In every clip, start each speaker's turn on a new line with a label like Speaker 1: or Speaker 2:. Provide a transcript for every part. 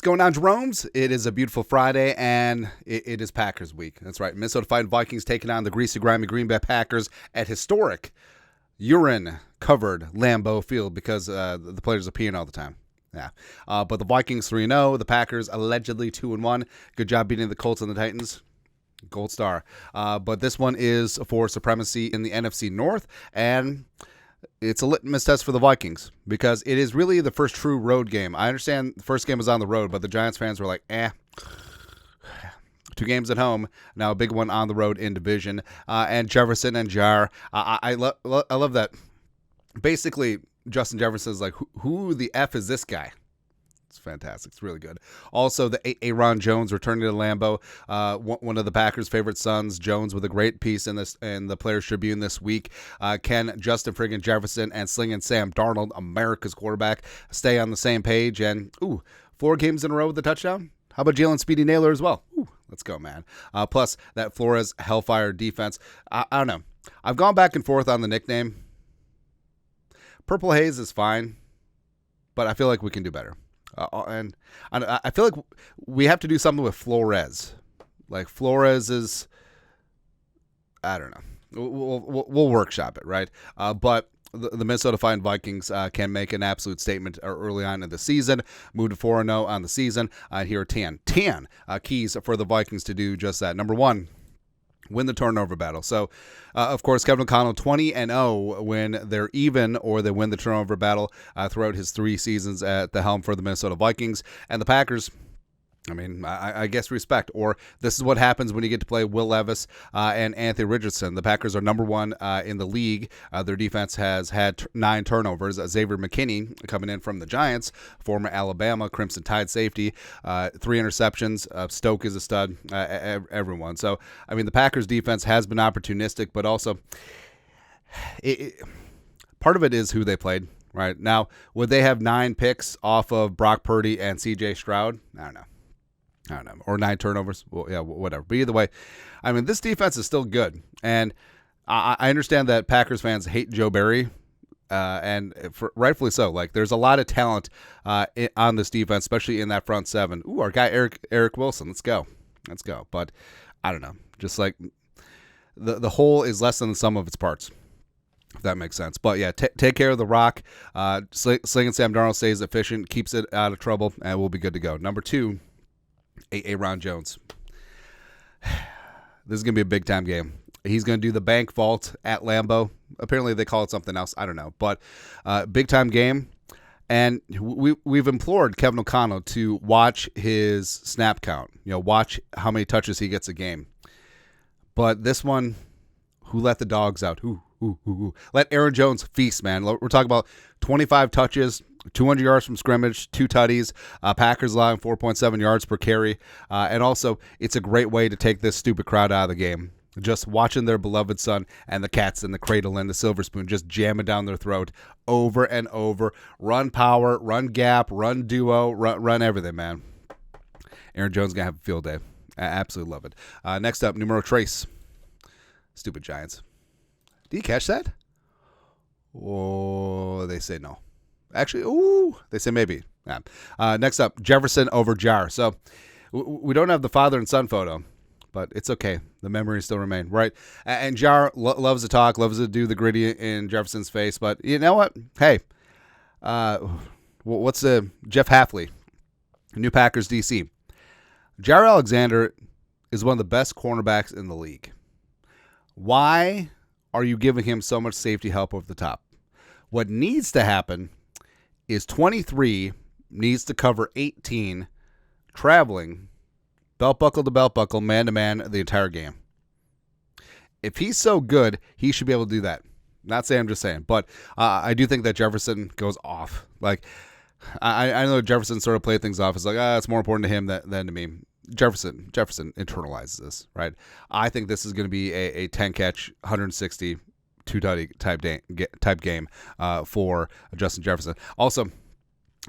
Speaker 1: going on, Jeromes? It is a beautiful Friday, and it is Packers week. That's right. Minnesota Vikings taking on the Greasy, Grimy Green Bay Packers at historic urine-covered Lambeau Field because the players are peeing all the time. Yeah. But the Vikings 3-0. The Packers allegedly 2-1. Good job beating the Colts and the Titans. Gold star. But this one is for supremacy in the NFC North, and it's a litmus test for the Vikings because it is really the first true road game. I understand the first game was on the road, but the Giants fans were like, 2 games at home, now a big one on the road in division. And Jefferson and Jar, I love that. Basically, Justin Jefferson is like, who the F is this guy? It's fantastic. It's really good. Also, the Aaron Jones returning to Lambeau. One of the Packers' favorite sons, Jones, with a great piece in the Players Tribune this week. Can Justin friggin' Jefferson and Slingin' Sam Darnold, America's quarterback, stay on the same page? And 4 games in a row with a touchdown. How about Jalen Speedy Naylor as well? Let's go, man. Plus that Flores Hellfire defense. I don't know. I've gone back and forth on the nickname. Purple Haze is fine, but I feel like we can do better. And I feel like we have to do something with Flores. Like Flores is, I don't know. We'll workshop it, right? But the Minnesota Vikings can make an absolute statement early on in the season, move to 4-0 on the season. Here are 10 keys for the Vikings to do just that. Number 1, win the turnover battle. So, of course, Kevin O'Connell 20-0 when they're even or they win the turnover battle throughout his 3 seasons at the helm for the Minnesota Vikings. And the Packers, I guess respect. Or this is what happens when you get to play Will Levis and Anthony Richardson. The Packers are number 1 in the league. Their defense has had 9 turnovers. Xavier McKinney coming in from the Giants, former Alabama Crimson Tide safety, 3 interceptions. Stoke is a stud. Everyone. So, the Packers defense has been opportunistic, but also part of it is who they played. Right now, would they have 9 picks off of Brock Purdy and C.J. Stroud? I don't know. Or 9 turnovers. Well, yeah, whatever. But either way, this defense is still good. And I understand that Packers fans hate Joe Barry, and rightfully so. Like, there's a lot of talent on this defense, especially in that front 7. Our guy Eric Wilson. Let's go. But I don't know. Just like the whole is less than the sum of its parts, if that makes sense. But yeah, take care of the rock. Slinging Sam Darnold stays efficient, keeps it out of trouble, and we'll be good to go. Number 2. Aaron Jones. This is going to be a big-time game. He's going to do the bank vault at Lambeau. Apparently they call it something else. I don't know. But big-time game. And we've implored Kevin O'Connell to watch his snap count. Watch how many touches he gets a game. But this one, who let the dogs out? Let Aaron Jones feast, man. We're talking about 25 touches, 200 yards from scrimmage, 2 tutties, Packers allowing 4.7 yards per carry. And also, it's a great way to take this stupid crowd out of the game. Just watching their beloved son and the cats in the cradle and the silver spoon just jamming down their throat over and over. Run power, run gap, run duo, run everything, man. Aaron Jones going to have a field day. I absolutely love it. Next up, numero tres. Stupid Giants. Do you catch that? Oh, they say no. Actually, they say maybe. Yeah. Next up, Jefferson over Jar. So we don't have the father and son photo, but it's okay. The memories still remain, right? And Jar loves to talk, loves to do the gritty in Jefferson's face. But you know what? Hey, what's Jeff Hafley, new Packers DC. Jar Alexander is one of the best cornerbacks in the league. Why are you giving him so much safety help over the top? What needs to happen is 23 needs to cover 18 traveling belt buckle to belt buckle, man to man the entire game. If he's so good, he should be able to do that. Not saying, I'm just saying. But I do think that Jefferson goes off. Like, I know Jefferson sort of played things off. It's like, it's more important to him than to me. Jefferson internalizes this, right? I think this is going to be a 10-catch, 160, 2-tutty type game for Justin Jefferson. Also,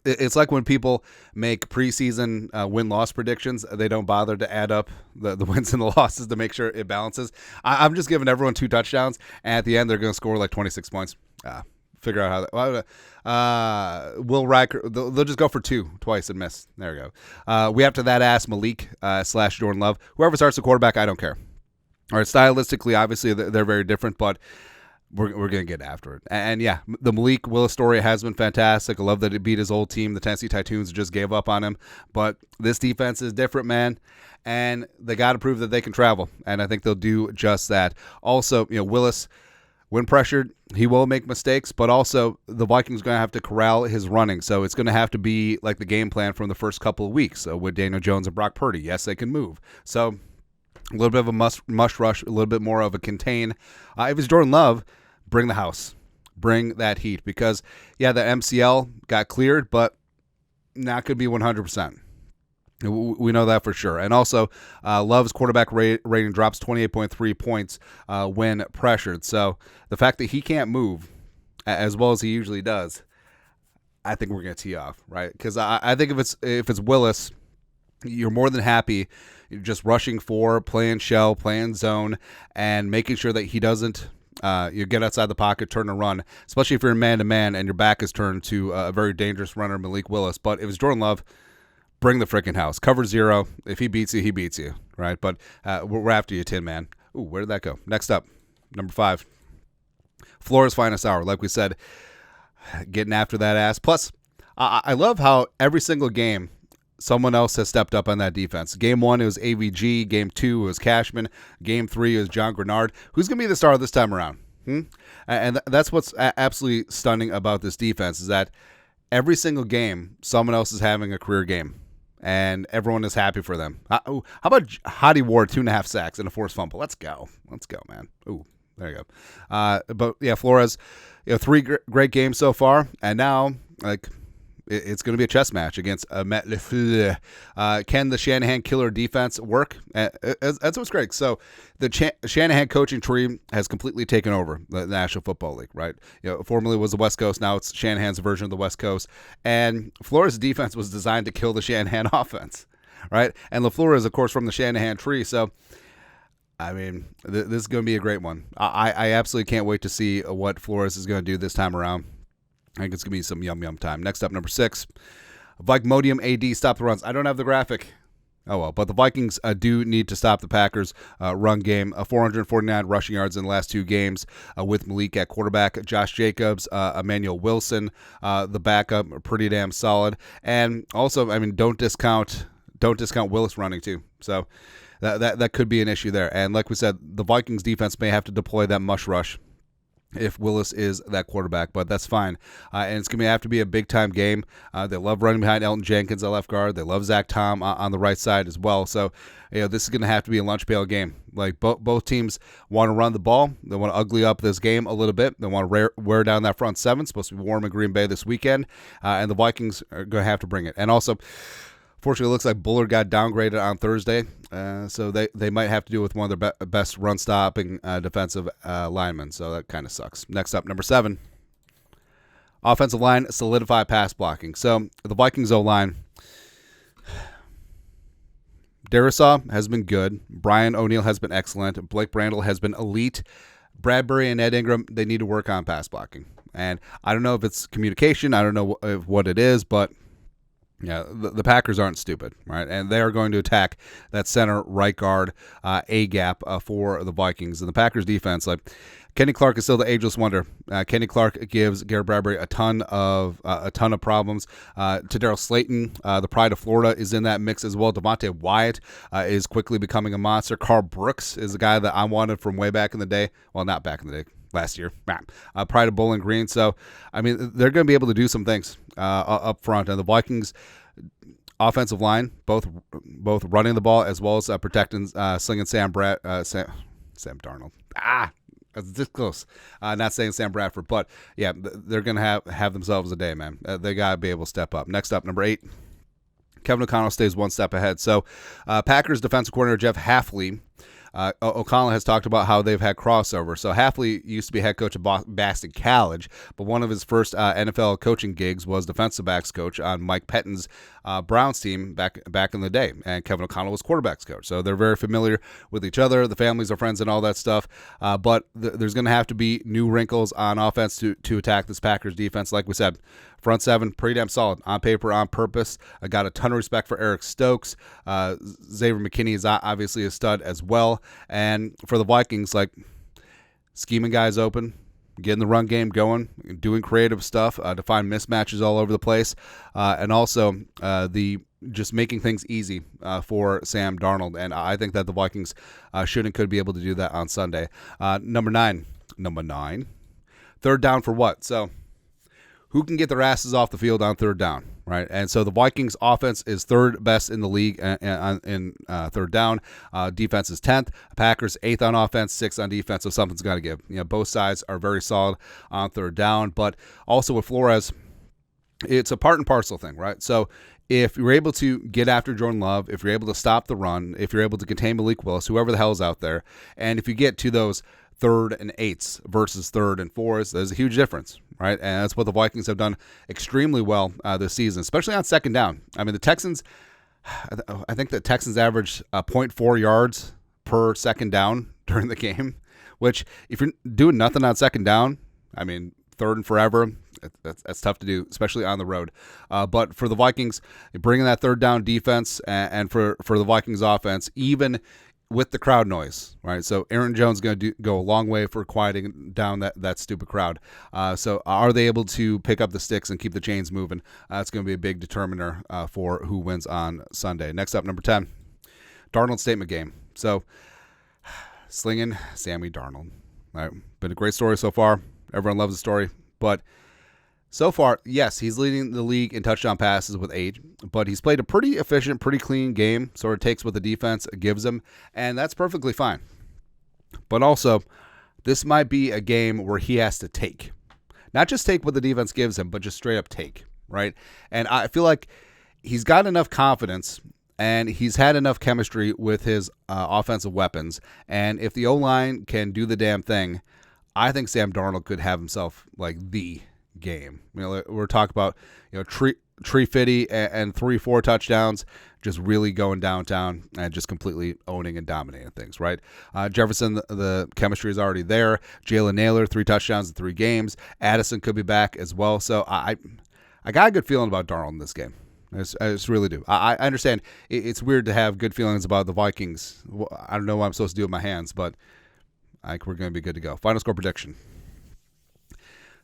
Speaker 1: it's like when people make preseason win-loss predictions, they don't bother to add up the wins and the losses to make sure it balances. I'm just giving everyone 2 touchdowns, and at the end, they're going to score like 26 points. figure out how that. Will Riker, they'll just go for two twice and miss. There we go. We have to that ass Malik / Jordan Love. Whoever starts the quarterback, I don't care. All right, stylistically, obviously, they're very different, but we're going to get after it. And yeah, the Malik Willis story has been fantastic. I love that it beat his old team. The Tennessee Titans just gave up on him. But this defense is different, man. And they got to prove that they can travel. And I think they'll do just that. Also, Willis, when pressured, he will make mistakes. But also, the Vikings are going to have to corral his running. So it's going to have to be like the game plan from the first couple of weeks. So with Daniel Jones and Brock Purdy, yes, they can move. So a little bit of a must rush, a little bit more of a contain. If it's Jordan Love, bring the house. Bring that heat. Because, yeah, the MCL got cleared, but not going to be 100%. We know that for sure. And also, Love's quarterback rating drops 28.3 points when pressured. So the fact that he can't move as well as he usually does, I think we're going to tee off, right? Because I think if it's Willis, you're more than happy just rushing for, playing shell, playing zone, and making sure that he doesn't you get outside the pocket, turn and run, especially if you're in man-to-man and your back is turned to a very dangerous runner, Malik Willis. But if it's Jordan Love, bring the freaking house. Cover zero. If he beats you, he beats you, right? But we're after you, Tin Man. Ooh, where did that go? Next up, number 5. Flores' finest hour. Like we said, getting after that ass. Plus, I love how every single game, someone else has stepped up on that defense. Game 1, it was AVG. Game 2, it was Cashman. Game 3, it was John Grenard. Who's going to be the star this time around? And that's what's absolutely stunning about this defense is that every single game, someone else is having a career game. And everyone is happy for them. How about Hottie Ward, 2.5 sacks and a forced fumble? Let's go, man. Ooh, there you go. But yeah, Flores, 3 great games so far, and now it's going to be a chess match against Matt Lefleur. Can the Shanahan killer defense work? That's what's great. So the Shanahan coaching tree has completely taken over the National Football League, right? Formerly was the West Coast. Now it's Shanahan's version of the West Coast. And Flores' defense was designed to kill the Shanahan offense, right? And LaFleur is, of course, from the Shanahan tree. So, I mean, this is going to be a great one. I absolutely can't wait to see what Flores is going to do this time around. I think it's going to be some yum time. Next up, number 6. Vikmodium AD, stop the runs. I don't have the graphic. Oh, well. But the Vikings do need to stop the Packers' run game. 449 rushing yards in the last 2 games with Malik at quarterback. Josh Jacobs, Emmanuel Wilson, the backup, are pretty damn solid. And also, I mean, don't discount Willis running too. So that could be an issue there. And like we said, the Vikings defense may have to deploy that mush rush if Willis is that quarterback, but that's fine. And it's going to have to be a big-time game. They love running behind Elton Jenkins at left guard. They love Zach Tom on the right side as well. So, this is going to have to be a lunch pail game. Like, both teams want to run the ball. They want to ugly up this game a little bit. They want to wear down that front 7. It's supposed to be warm in Green Bay this weekend. And the Vikings are going to have to bring it. And also, fortunately, it looks like Bullard got downgraded on Thursday, so they might have to do with one of their best run-stopping defensive linemen, so that kind of sucks. Next up, number 7, offensive line, solidify pass blocking. So the Vikings O-line, Darisaw has been good. Brian O'Neill has been excellent. Blake Brandel has been elite. Bradbury and Ed Ingram, they need to work on pass blocking. And I don't know if it's communication. I don't know what it is, but yeah, the Packers aren't stupid, right? And they are going to attack that center right guard A-gap for the Vikings. And the Packers defense, like Kenny Clark is still the ageless wonder. Kenny Clark gives Garrett Bradbury a ton of problems. To Darryl Slayton, the pride of Florida, is in that mix as well. Devontae Wyatt is quickly becoming a monster. Carl Brooks is a guy that I wanted from way back in the day. Well, not back in the day. Last year, pride of Bowling Green. So, I mean, they're going to be able to do some things up front. And the Vikings offensive line, both running the ball as well as protecting slinging Sam Darnold. That's this close. Not saying Sam Bradford, but yeah, they're going to have themselves a day, man. They got to be able to step up. Next up, number 8. Kevin O'Connell stays one step ahead. So, Packers defensive coordinator Jeff Hafley O'Connell has talked about how they've had crossover. So Hafley used to be head coach of Boston College, but one of his first NFL coaching gigs was defensive backs coach on Mike Pettine's Browns team back in the day, and Kevin O'Connell was quarterbacks coach. So they're very familiar with each other. The families are friends and all that stuff. But there's going to have to be new wrinkles on offense to attack this Packers defense. Like we said, front seven, pretty damn solid on paper, on purpose. I got a ton of respect for Eric Stokes. Xavier McKinney is obviously a stud as well. And for the Vikings, like scheming guys open, getting the run game going, doing creative stuff to find mismatches all over the place, and also just making things easy for Sam Darnold. And I think that the Vikings should and could be able to do that on Sunday. Number nine, third down for what? So who can get their asses off the field on third down, right? And so the Vikings offense is third best in the league in third down. Defense is 10th. Packers 8th on offense, 6th on defense. So something's got to give. Both sides are very solid on third down, but also with Flores, it's a part and parcel thing, right? So if you're able to get after Jordan Love, if you're able to stop the run, if you're able to contain Malik Willis, whoever the hell is out there, and if you get to those 3rd and 8s versus 3rd and 4s, there's a huge difference, right? And that's what the Vikings have done extremely well this season, especially on second down. I mean, the Texans, I think the Texans averaged 0.4 yards per second down during the game, which if you're doing nothing on second down, I mean, 3rd and forever, that's tough to do, especially on the road. But for the Vikings, bringing that third down defense and for the Vikings offense, even with the crowd noise, right? So Aaron Jones is going to go a long way for quieting down that stupid crowd. So are they able to pick up the sticks and keep the chains moving? It's going to be a big determiner for who wins on Sunday. Next up, number 10, Darnold statement game. So slinging Sammy Darnold. All right, been a great story so far. Everyone loves the story, but so far, yes, he's leading the league in touchdown passes with 8, but he's played a pretty efficient, pretty clean game, sort of takes what the defense gives him, and that's perfectly fine. But also, this might be a game where he has to take. Not just take what the defense gives him, but just straight up take, right? And I feel like he's got enough confidence, and he's had enough chemistry with his offensive weapons, and if the O-line can do the damn thing, I think Sam Darnold could have himself like the game. We're talking about tree fitty and 3-4 touchdowns, just really going downtown and just completely owning and dominating things, right? Jefferson, the chemistry is already there. Jalen Naylor, 3 touchdowns in 3 games. Addison could be back as well. So I got a good feeling about Darnold in this game. I just really do. I understand it's weird to have good feelings about the Vikings. I don't know what I'm supposed to do with my hands, but I think we're going to be good to go. Final score prediction.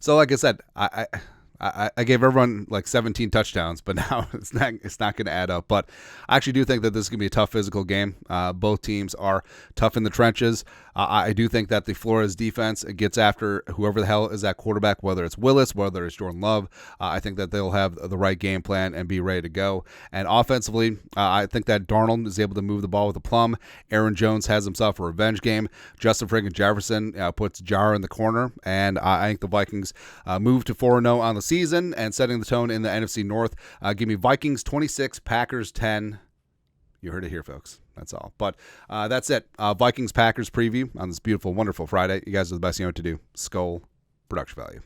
Speaker 1: So, like I said, I gave everyone like 17 touchdowns, but now it's not going to add up. But I actually do think that this is going to be a tough physical game. Both teams are tough in the trenches. I do think that the Flores defense gets after whoever the hell is at quarterback, whether it's Willis, whether it's Jordan Love. I think that they'll have the right game plan and be ready to go. And offensively, I think that Darnold is able to move the ball with aplomb. Aaron Jones has himself a revenge game. Justin friggin' Jefferson puts Jar in the corner. And I think the Vikings move to 4-0 on the season and setting the tone in the NFC North. Give me Vikings 26, Packers 10. You heard it here, folks. That's all. But that's it. Vikings-Packers preview on this beautiful, wonderful Friday. You guys are the best you know what to do. Skull production value.